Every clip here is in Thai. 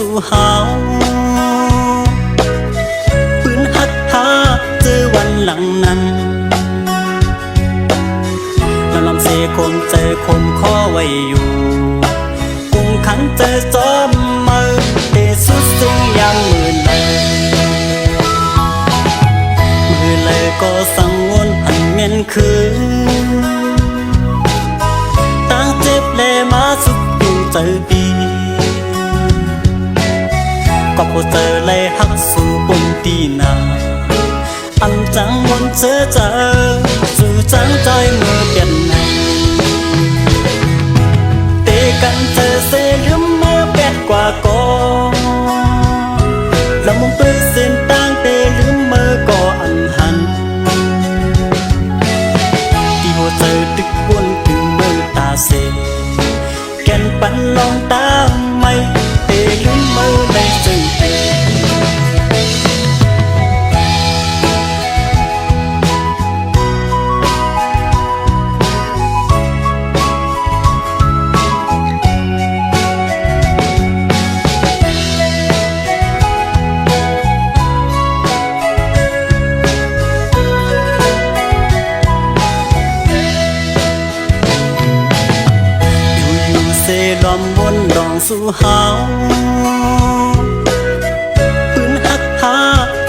สู่เฮาปืนฮักหาเจอวันหลังนั้นลำเสคมเจอคมข้อไว้อยู่กุมขังเจอจอมมือเตสุดสิ่งยามมือเลยก็สังวนอันเมียนคือตั้งเจ็บเลมาสุดอยู่เจอปีก็พอเจอเลยหักสู่บนตีนาอันจังวนเจอสู่จังใจมือเปลี่ยนในเตกันเจอเสียลืมมือเป็ดกว่าก่อนแล้วมองเปลือยเส้นตั้งเตลืมมือก็อันหันที่หัวเจอตึกวนถึงมือตาเสแก่นปันลองตามไม่เตลืมมือในซึ่งลอมวนดองสู่เฮาปืนฮักหา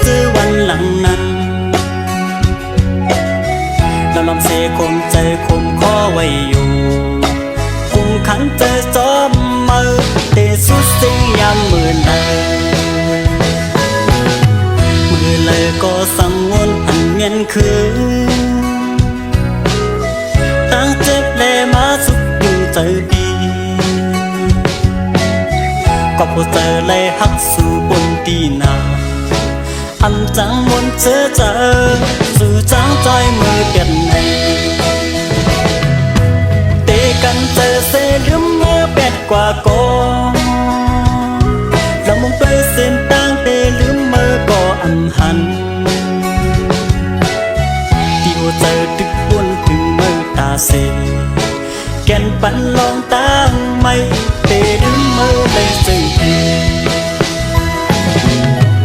เจอวันหลังนั้นแล้วลำเสคมใจคมข้อไว้อยู่กุมขังเจอจอมมือเตสุดสิ่งยามมือเลยก็สังวนอันเมียนคือตั้งเจ็บเลมาสุดอยู่ใจดีก็พอเจอเลยหักสู่บนตีนาอันจังวนเจอสู่จังใจมือเปลี่ยนในเตกันเจอเสียลืมมือเป็ดกว่าก่อนแล้วมองไปเส้นตั้งเตลืมมือก็อันหันที่หัวเจอตึกวนถึงมือตาเสแก่นปันลองตามไม่เตลืมมือเลยซึ่ง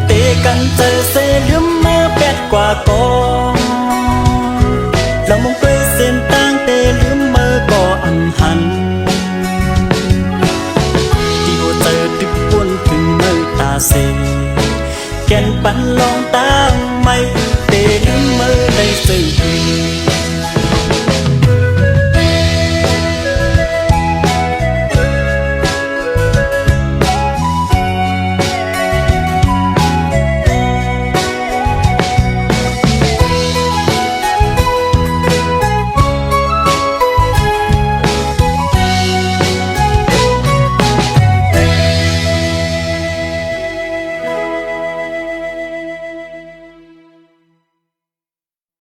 เตกันเจอเสียลืมมือเป็ดกว่าก่อนแล้วมองไปเส้นตั้งเตลืมมือก็อันหันที่หัวเจอตึกวนถึงมือตาเสแก่นปันลองตามไม่เตลืมมือเลยซึ่ง